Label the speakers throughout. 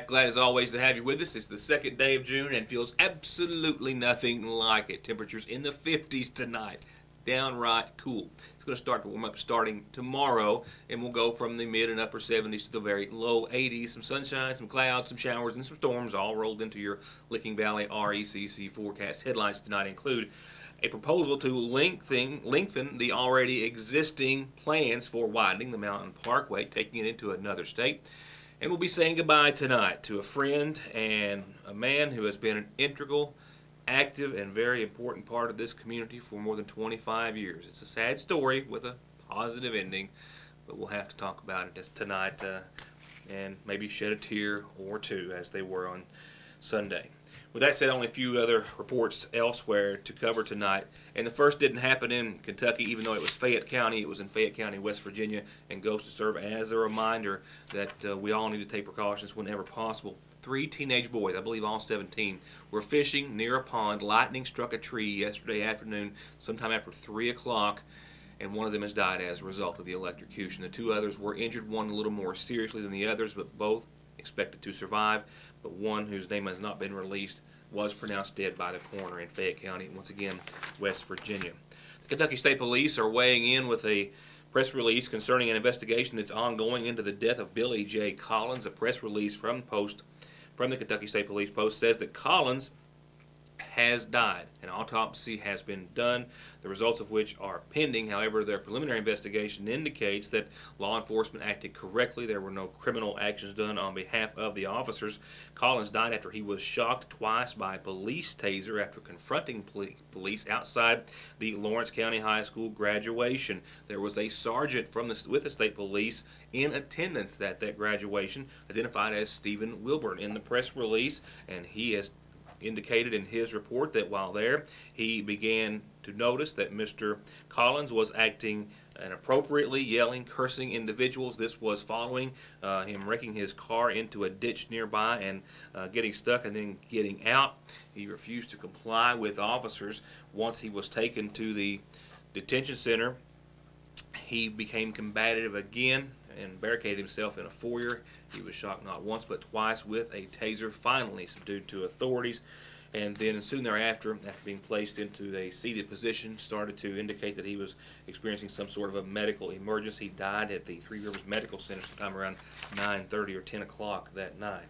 Speaker 1: Glad as always to have you with us. It's the second day of June and feels absolutely nothing like it. Temperatures in the 50s tonight. Downright cool. It's going to start to warm up starting tomorrow, and we'll go from the mid and upper 70s to the very low 80s. Some sunshine, some clouds, some showers, and some storms all rolled into your Licking Valley RECC forecast. Headlines tonight include a proposal to lengthen the already existing plans for widening the Mountain Parkway, taking it into another state. And we'll be saying goodbye tonight to a friend and a man who has been an integral, active, and very important part of this community for more than 25 years. It's a sad story with a positive ending, but we'll have to talk about it tonight and maybe shed a tear or two as they were on Sunday. With that said, only a few other reports elsewhere to cover tonight. And the first didn't happen in Kentucky, even though it was Fayette County. It was in Fayette County, West Virginia, and goes to serve as a reminder that we all need to take precautions whenever possible. 3 teenage boys, I believe all 17, were fishing near a pond. Lightning struck a tree yesterday afternoon, sometime after 3 o'clock, and one of them has died as a result of the electrocution. The 2 others were injured, one a little more seriously than the others, but both expected to survive. But one, whose name has not been released, was pronounced dead by the coroner in Fayette County, once again, West Virginia. The Kentucky State Police are weighing in with a press release concerning an investigation that's ongoing into the death of Billy J. Collins. A press release from the Kentucky State Police Post says that Collins has died. An autopsy has been done, the results of which are pending. However, their preliminary investigation indicates that law enforcement acted correctly. There were no criminal actions done on behalf of the officers. Collins died after he was shocked twice by a police taser after confronting police outside the Lawrence County High School graduation. There was a sergeant with the state police in attendance at that graduation, identified as Stephen Wilburn in the press release, and he has indicated in his report that while there, he began to notice that Mr. Collins was acting inappropriately, yelling, cursing individuals. This was following him wrecking his car into a ditch nearby and getting stuck and then getting out. He refused to comply with officers. Once he was taken to the detention center, he became combative again and barricaded himself in a foyer. He was shot not once but twice with a taser, finally subdued to authorities, and then soon thereafter, after being placed into a seated position, started to indicate that he was experiencing some sort of a medical emergency. He died at the Three Rivers Medical Center sometime around 9:30 or 10 o'clock that night.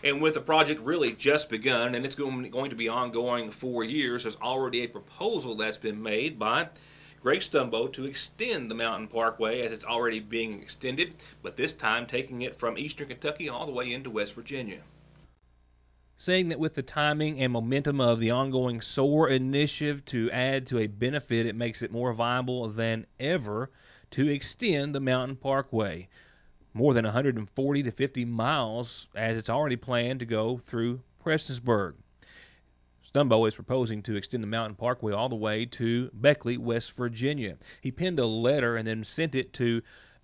Speaker 1: And with the project really just begun, and it's going to be ongoing for years, there's already a proposal that's been made by Greg Stumbo to extend the Mountain Parkway as it's already being extended, but this time taking it from eastern Kentucky all the way into West Virginia. Saying that with the timing and momentum of the ongoing SOAR initiative to add to a benefit, it makes it more viable than ever to extend the Mountain Parkway. More than 140 to 50 miles as it's already planned to go through Prestonsburg. Stumbo is proposing to extend the Mountain Parkway all the way to Beckley, West Virginia. He penned a letter and then sent it to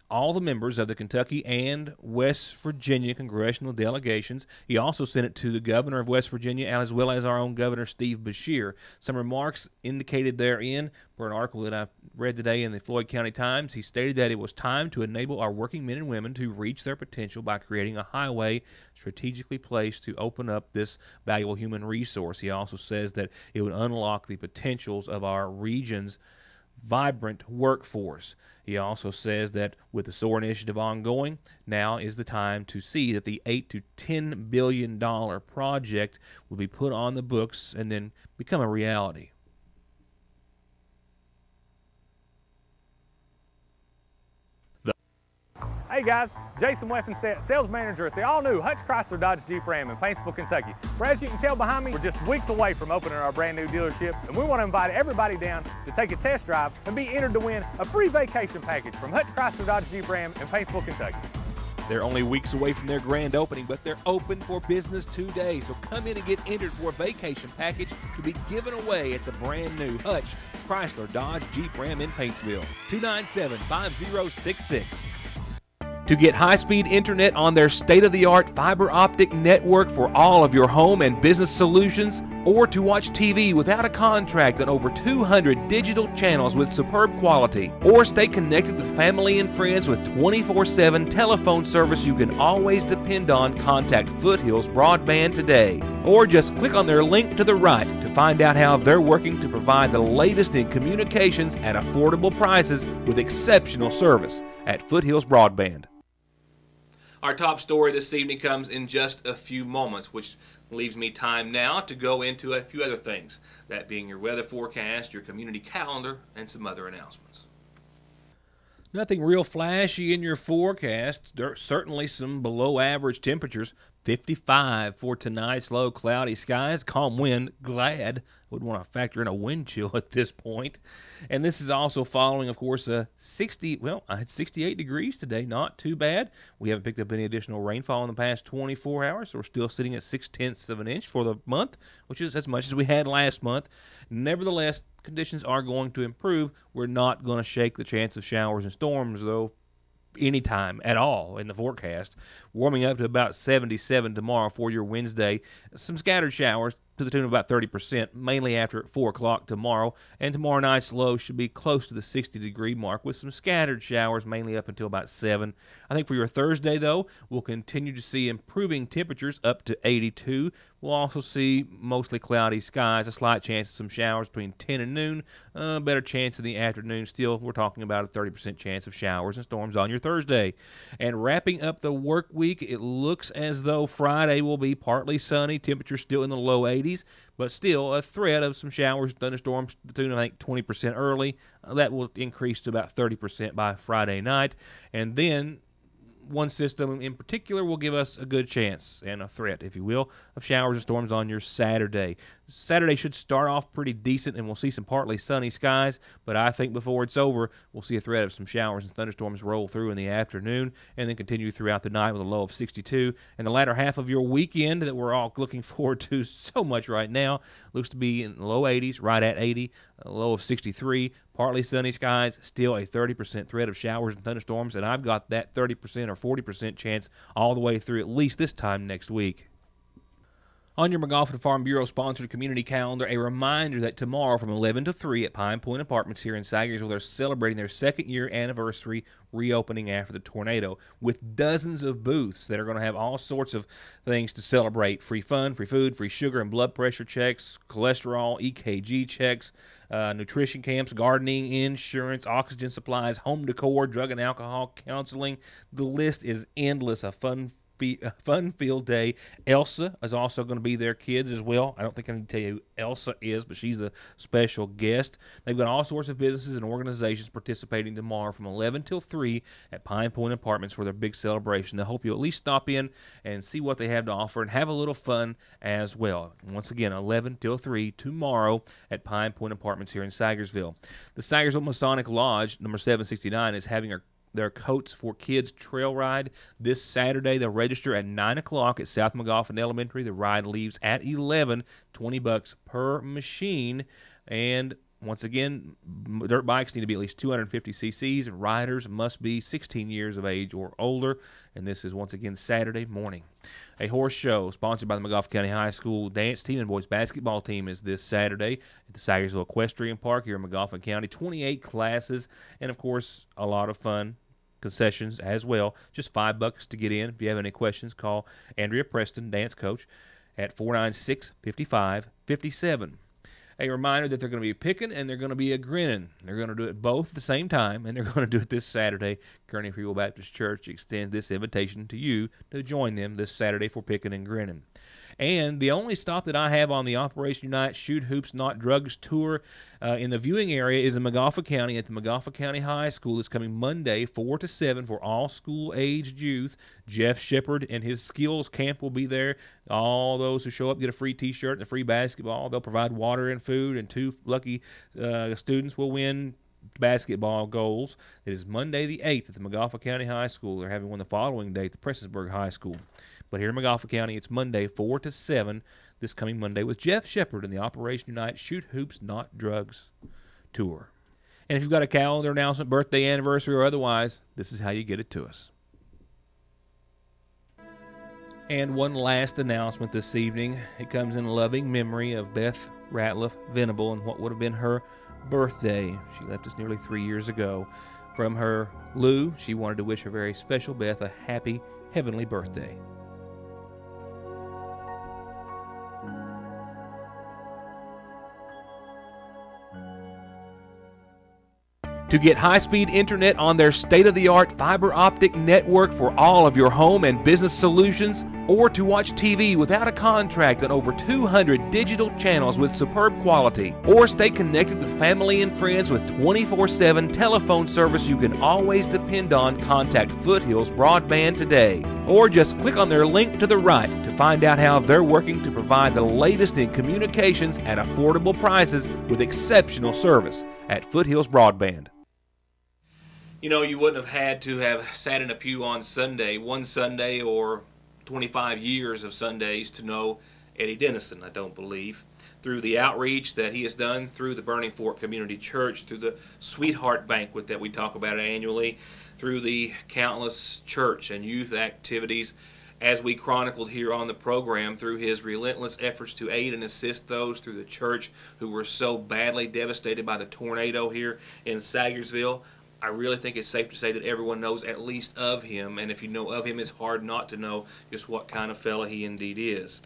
Speaker 1: all the members of the Kentucky and West Virginia congressional delegations. He also sent it to the governor of West Virginia as well as our own governor, Steve Beshear. Some remarks indicated therein for an article that I read today in the Floyd County Times. He stated that it was time to enable our working men and women to reach their potential by creating a highway strategically placed to open up this valuable human resource. He also says that it would unlock the potentials of our region's vibrant workforce. He also says that with the SOAR initiative ongoing, now is the time to see that the $8 to $10 billion project will be put on the books and then become a reality.
Speaker 2: Hey guys, Jason Weffenstedt, sales manager at the all-new Hutch Chrysler Dodge Jeep Ram in Paintsville, Kentucky. Where, as you can tell behind me, we're just weeks away from opening our brand new dealership, and we want to invite everybody down to take a test drive and be entered to win a free vacation package from Hutch Chrysler Dodge Jeep Ram in Paintsville, Kentucky.
Speaker 1: They're only weeks away from their grand opening, but they're open for business today. So come in and get entered for a vacation package to be given away at the brand new Hutch Chrysler Dodge Jeep Ram in Paintsville. 297-5066. To get high-speed internet on their state-of-the-art fiber optic network for all of your home and business solutions, or to watch TV without a contract on over 200 digital channels with superb quality, or stay connected with family and friends with 24/7 telephone service you can always depend on, contact Foothills Broadband today. Or just click on their link to the right to find out how they're working to provide the latest in communications at affordable prices with exceptional service at Foothills Broadband. Our top story this evening comes in just a few moments, which leaves me time now to go into a few other things, that being your weather forecast, your community calendar, and some other announcements. Nothing real flashy in your forecast. There's certainly some below average temperatures. 55 for tonight's low, cloudy skies, calm wind. Glad would want to factor in a wind chill at this point. And this is also following, of course, I had 68 degrees today. Not too bad. We haven't picked up any additional rainfall in the past 24 hours, so we're still sitting at 0.6 of an inch for the month, which is as much as we had last month. Nevertheless, conditions are going to improve. We're not going to shake the chance of showers and storms, though, anytime at all in the forecast. Warming up to about 77 tomorrow for your Wednesday. Some scattered showers to the tune of about 30%, mainly after 4 o'clock tomorrow. And tomorrow night's low should be close to the 60-degree mark with some scattered showers, mainly up until about 7. I think for your Thursday, though, we'll continue to see improving temperatures up to 82. We'll also see mostly cloudy skies, a slight chance of some showers between 10 and noon, better chance in the afternoon. Still, we're talking about a 30% chance of showers and storms on your Thursday. And wrapping up the work week, it looks as though Friday will be partly sunny, temperatures still in the low 80s, but still a threat of some showers, thunderstorms to the tune of, I think, 20% early. That will increase to about 30% by Friday night. And then one system in particular will give us a good chance and a threat, if you will, of showers and storms on your Saturday. Saturday should start off pretty decent, and we'll see some partly sunny skies, but I think before it's over, we'll see a threat of some showers and thunderstorms roll through in the afternoon and then continue throughout the night with a low of 62. And the latter half of your weekend that we're all looking forward to so much right now looks to be in the low 80s, right at 80, a low of 63, partly sunny skies, still a 30% threat of showers and thunderstorms, and I've got that 30% or 40% chance all the way through at least this time next week. On your McGoffin Farm Bureau-sponsored community calendar, a reminder that tomorrow from 11 to 3 at Pine Point Apartments here in Sagersville, they're celebrating their second-year anniversary reopening after the tornado with dozens of booths that are going to have all sorts of things to celebrate. Free fun, free food, free sugar and blood pressure checks, cholesterol, EKG checks, nutrition camps, gardening, insurance, oxygen supplies, home decor, drug and alcohol counseling. The list is endless. A fun-filled day. Elsa is also going to be there, kids as well. I don't think I need to tell you who Elsa is, but she's a special guest. They've got all sorts of businesses and organizations participating tomorrow from 11 till 3 at Pine Point Apartments for their big celebration. They hope you'll at least stop in and see what they have to offer and have a little fun as well. Once again, 11 till 3 tomorrow at Pine Point Apartments here in Sagersville. The Sagersville Masonic Lodge, number 769, is having their Coats for Kids trail ride this Saturday. They'll register at 9 o'clock at South McGoffin Elementary. The ride leaves at 11, $20 per machine. And once again, dirt bikes need to be at least 250 cc's. Riders must be 16 years of age or older. And this is once again Saturday morning. A horse show sponsored by the McGoffin County High School dance team and boys basketball team is this Saturday at the Sagersville Equestrian Park here in McGoffin County. 28 classes and, of course, a lot of fun. Concessions as well. Just $5 to get in. If you have any questions, call Andrea Preston, dance coach, at 496-5557. A reminder that they're going to be picking and they're going to be a grinning. They're going to do it both at the same time, and they're going to do it this Saturday. Kearney Free Will Baptist Church extends this invitation to you to join them this Saturday for picking and grinning. And the only stop that I have on the Operation Unite Shoot Hoops Not Drugs tour in the viewing area is in McGoffin County at the McGoffin County High School. It's coming Monday, 4 to 7 for all school-aged youth. Jeff Shepard and his skills camp will be there. All those who show up get a free T-shirt and a free basketball. They'll provide water and food, and 2 lucky students will win basketball goals. It is Monday the 8th at the McGoffin County High School. They're having one the following day at the Prestonsburg High School. But here in McGoffin County, it's Monday, 4 to 7, this coming Monday, with Jeff Shepard and the Operation Unite Shoot Hoops Not Drugs tour. And if you've got a calendar announcement, birthday, anniversary, or otherwise, this is how you get it to us. And one last announcement this evening. It comes in loving memory of Beth Ratliff Venable and what would have been her birthday. She left us nearly 3 years ago. From her Lou, she wanted to wish her very special Beth a happy heavenly birthday. To get high-speed internet on their state-of-the-art fiber optic network for all of your home and business solutions, or to watch TV without a contract on over 200 digital channels with superb quality, or stay connected with family and friends with 24/7 telephone service you can always depend on, contact Foothills Broadband today. Or just click on their link to the right to find out how they're working to provide the latest in communications at affordable prices with exceptional service at Foothills Broadband. You know, you wouldn't have had to have sat in a pew on Sunday, one Sunday or 25 years of Sundays, to know Eddie Dennison, I don't believe. Through the outreach that he has done, through the Burning Fork Community Church, through the Sweetheart Banquet that we talk about annually, through the countless church and youth activities, as we chronicled here on the program, through his relentless efforts to aid and assist those through the church who were so badly devastated by the tornado here in Sagersville. I really think it's safe to say that everyone knows at least of him, and if you know of him, it's hard not to know just what kind of fella he indeed is.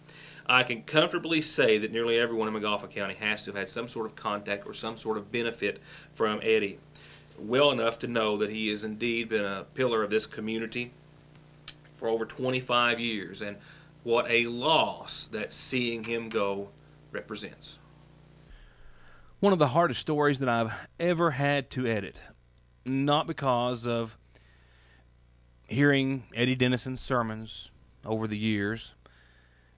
Speaker 1: I can comfortably say that nearly everyone in McGoffin County has to have had some sort of contact or some sort of benefit from Eddie, well enough to know that he has indeed been a pillar of this community for over 25 years, and what a loss that seeing him go represents. One of the hardest stories that I've ever had to edit. Not because of hearing Eddie Dennison's sermons over the years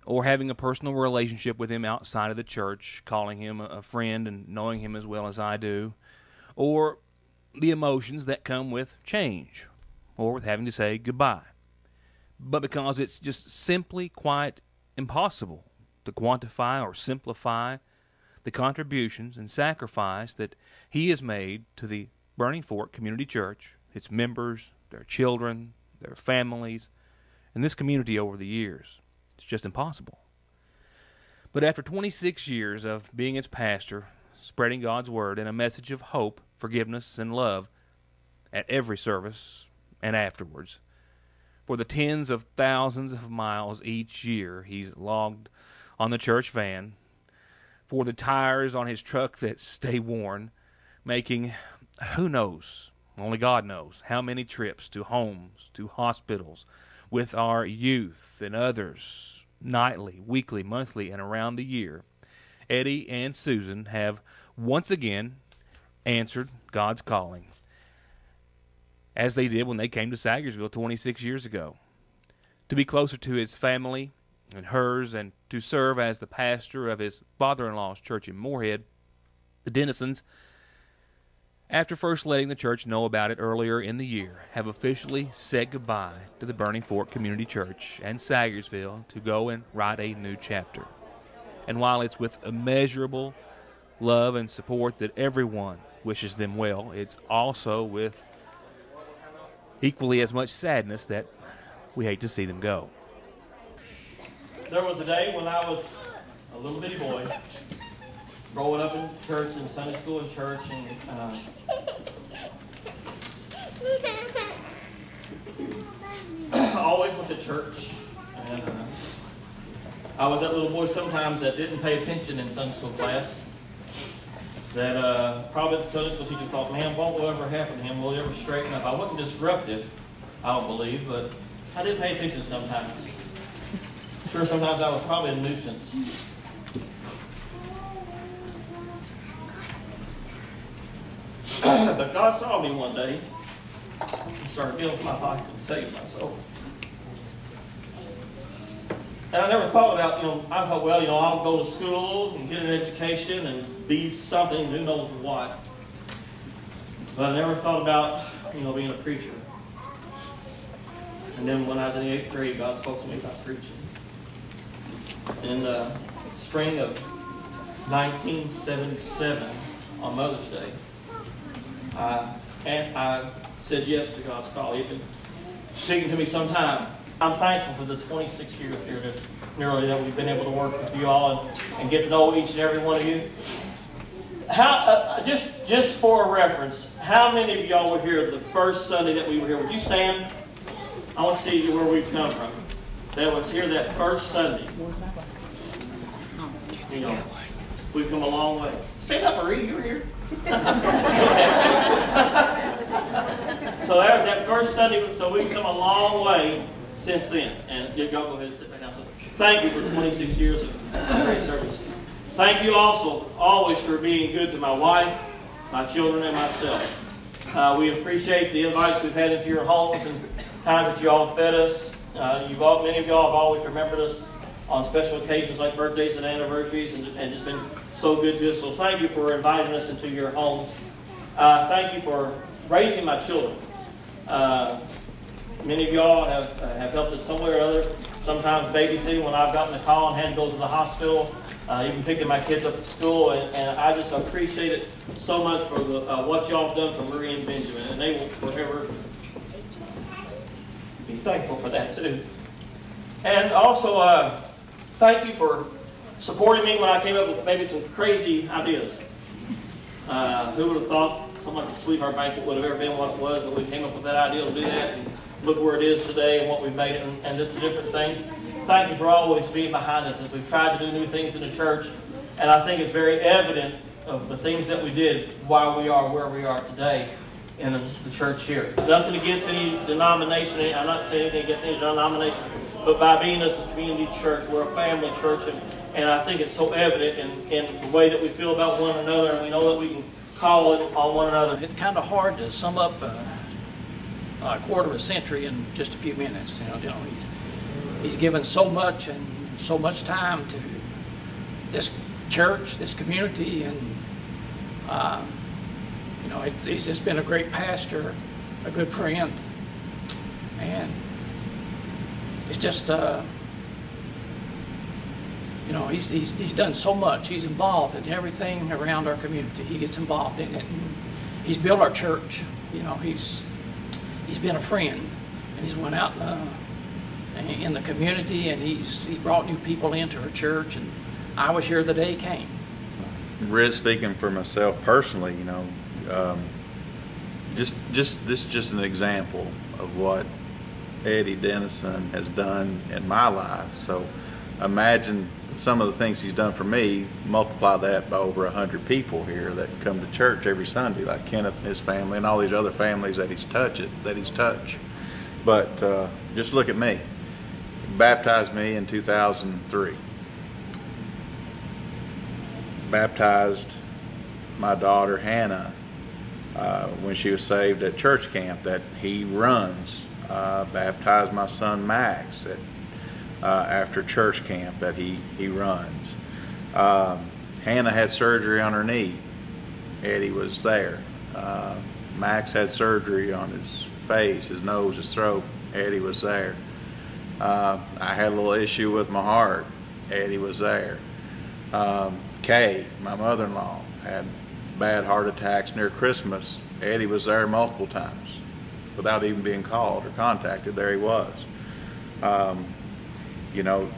Speaker 1: or having a personal relationship with him outside of the church, calling him a friend and knowing him as well as I do, or the emotions that come with change or with having to say goodbye, but because it's just simply quite impossible to quantify or simplify the contributions and sacrifice that he has made to the Burning Fork Community Church, its members, their children, their families, and this community over the years. It's just impossible. But after 26 years of being its pastor, spreading God's Word and a message of hope, forgiveness, and love at every service and afterwards, for the tens of thousands of miles each year he's logged on the church van, for the tires on his truck that stay worn, making who knows, only God knows, how many trips to homes, to hospitals, with our youth and others, nightly, weekly, monthly, and around the year. Eddie and Susan have once again answered God's calling, as they did when they came to Sagersville 26 years ago, to be closer to his family and hers, and to serve as the pastor of his father-in-law's church in Moorhead. The Dennisons, after first letting the church know about it earlier in the year, have officially said goodbye to the Burning Fork Community Church and Sagersville to go and write a new chapter. And while it's with immeasurable love and support that everyone wishes them well, it's also with equally as much sadness that we hate to see them go.
Speaker 3: There was a day when I was a little bitty boy, growing up in church, in Sunday school and church, and I always went to church. And I was that little boy sometimes that didn't pay attention in Sunday school class. That probably the Sunday school teacher thought, man, what will ever happen to him? Will he ever straighten up? I wasn't disruptive, I don't believe, but I didn't pay attention sometimes. Sure, sometimes I was probably a nuisance. But God saw me one day and started healing my life and saving my soul. And I never thought about, I thought, well, I'll go to school and get an education and be something, who knows what. But I never thought about, being a preacher. And then when I was in the 8th grade, God spoke to me about preaching. In the spring of 1977, on Mother's Day, I said yes to God's call. He'd been speaking to me sometime I'm thankful for the 26 years here nearly that we've been able to work with you all and get to know each and every one of you. How, just for a reference, how many of y'all were here the first Sunday that we were here? Would you stand? I want to see where we've come from. That was here that first Sunday. You know, we've come a long way. Stand up, Marie. You were here. So that was that first Sunday. So we've come a long way since then. And y'all go ahead and sit back down. So thank you for 26 years of great service. Thank you also always for being good to my wife, my children, and myself. We appreciate the invites we've had into your homes and times that you all fed us. Many of y'all have always remembered us on special occasions like birthdays and anniversaries and just been so good to us. So thank you for inviting us into your homes. Thank you for raising my children. Many of y'all have helped in some way or other. Sometimes babysitting when I've gotten a call and had to go to the hospital. Even picking my kids up at school. And I just appreciate it so much for what y'all have done for Marie and Benjamin. And they will forever be thankful for that too. And also, thank you for supporting me when I came up with maybe some crazy ideas. Who would have thought something like the sweetheart banquet would have ever been what it was, but we came up with that idea to do that, and look where it is today and what we've made it, and just the different things. Thank you for always being behind us as we've tried to do new things in the church, and I think it's very evident of the things that we did why we are where we are today in the church here. Nothing against any denomination. I'm not saying anything against any denomination, but by being a community church, we're a family church, and I think it's so evident in the way that we feel about one another, and we know that we can call it on one another.
Speaker 4: It's kind of hard to sum up a quarter of a century in just a few minutes. You know, he's given so much and so much time to this church, this community, and you know, he's just been a great pastor, a good friend, and it's just you know, he's done so much. He's involved in everything around our community. He gets involved in it, and he's built our church. You know, he's been a friend, and he's went out in the community, and he's brought new people into our church, and I was here the day he came.
Speaker 5: Ritt, speaking for myself personally, you know, this is just an example of what Eddie Dennison has done in my life. So imagine some of the things he's done for me, multiply that by over 100 people here that come to church every Sunday, like Kenneth and his family and all these other families that he's touched. But just look at me. He baptized me in 2003. Baptized my daughter Hannah when she was saved at church camp that he runs. Baptized my son Max after church camp that he runs. Hannah had surgery on her knee. Eddie was there. Max had surgery on his face, his nose, his throat. Eddie was there. I had a little issue with my heart. Eddie was there. Kay, my mother-in-law, had bad heart attacks near Christmas. Eddie was there multiple times without even being called or contacted. There he was. You know,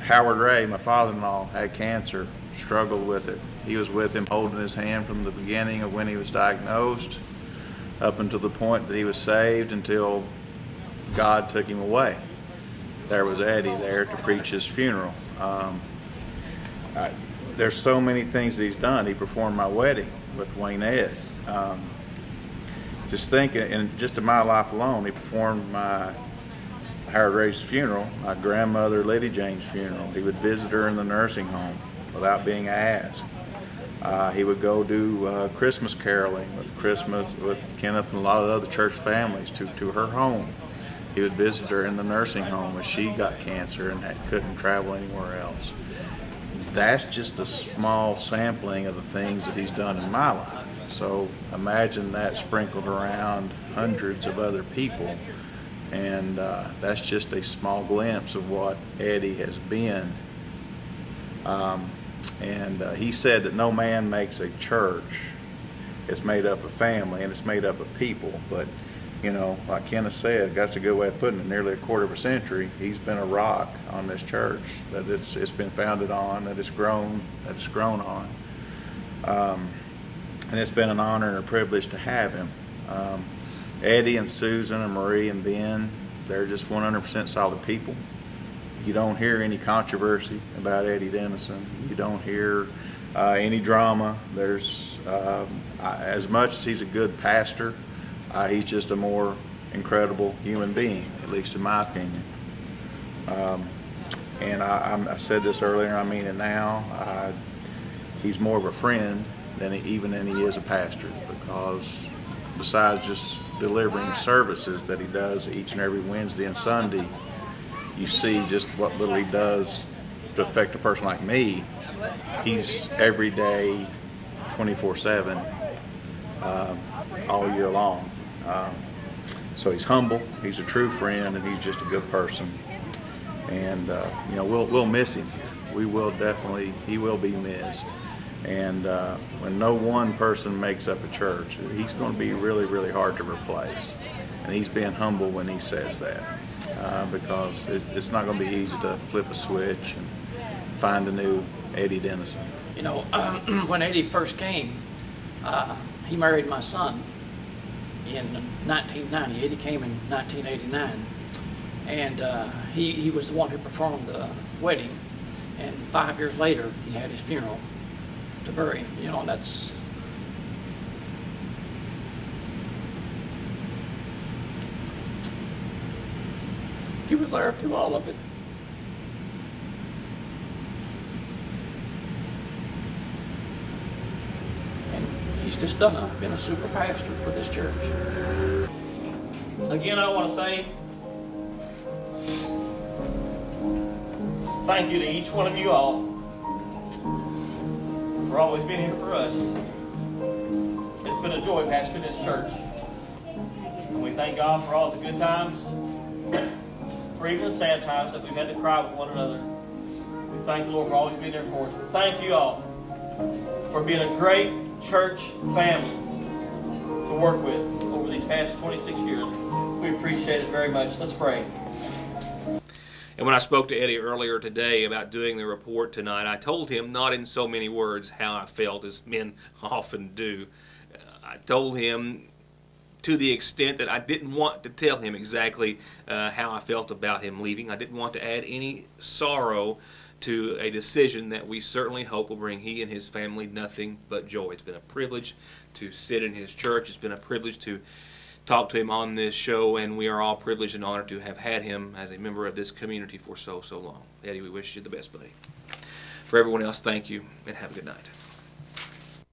Speaker 5: Howard Ray, my father-in-law, had cancer, struggled with it. He was with him, holding his hand from the beginning of when he was diagnosed up until the point that he was saved, until God took him away. There was Eddie there to preach his funeral. There's so many things that he's done. He performed my wedding with Wayne Ed. Just think, in just in my life alone, he performed my Howard Ray's funeral, my grandmother Liddy Jane's funeral. He would visit her in the nursing home without being asked. He would go do Christmas caroling with Kenneth and a lot of other church families to her home. He would visit her in the nursing home when she got cancer and couldn't travel anywhere else. That's just a small sampling of the things that he's done in my life. So imagine that sprinkled around hundreds of other people, and that's just a small glimpse of what Eddie has been. He said that no man makes a church. It's made up of family and it's made up of people, but you know, like Kenneth said, that's a good way of putting it, nearly a quarter of a century, he's been a rock on this church that it's been founded on, that it's grown on. And it's been an honor and a privilege to have him. Eddie and Susan and Marie and Ben, they're just 100% solid people. You don't hear any controversy about Eddie Dennison. You don't hear any drama. There's, as much as he's a good pastor, he's just a more incredible human being, at least in my opinion. And I said this earlier, I mean it now, he's more of a friend than he is a pastor, because besides just delivering services that he does each and every Wednesday and Sunday, you see just what little he does to affect a person like me. He's every day, 24/7, all year long. So he's humble, he's a true friend, and he's just a good person. And you know, we'll miss him. We will definitely, he will be missed. And when no one person makes up a church, he's going to be really, really hard to replace. And he's being humble when he says that, because it's not going to be easy to flip a switch and find a new Eddie Dennison.
Speaker 4: You know, when Eddie first came, he married my son in 1990. Eddie came in 1989, and he was the one who performed the wedding. And 5 years later, he had his funeral to bury him. You know, that's, he was there through all of it. And he's just been a super pastor for this church.
Speaker 3: Again, I want to say thank you to each one of you all for always being here for us. It's been a joy pastoring this church. And we thank God for all the good times, for even the sad times that we've had to cry with one another. We thank the Lord for always being there for us. Thank you all for being a great church family to work with over these past 26 years. We appreciate it very much. Let's pray.
Speaker 1: And when I spoke to Eddie earlier today about doing the report tonight, I told him, not in so many words, how I felt, as men often do. I told him to the extent that I didn't want to tell him exactly how I felt about him leaving. I didn't want to add any sorrow to a decision that we certainly hope will bring he and his family nothing but joy. It's been a privilege to sit in his church. It's been a privilege to talk to him on this show, and we are all privileged and honored to have had him as a member of this community for so long. Eddie, we wish you the best, buddy. For everyone else, thank you, and have a good night.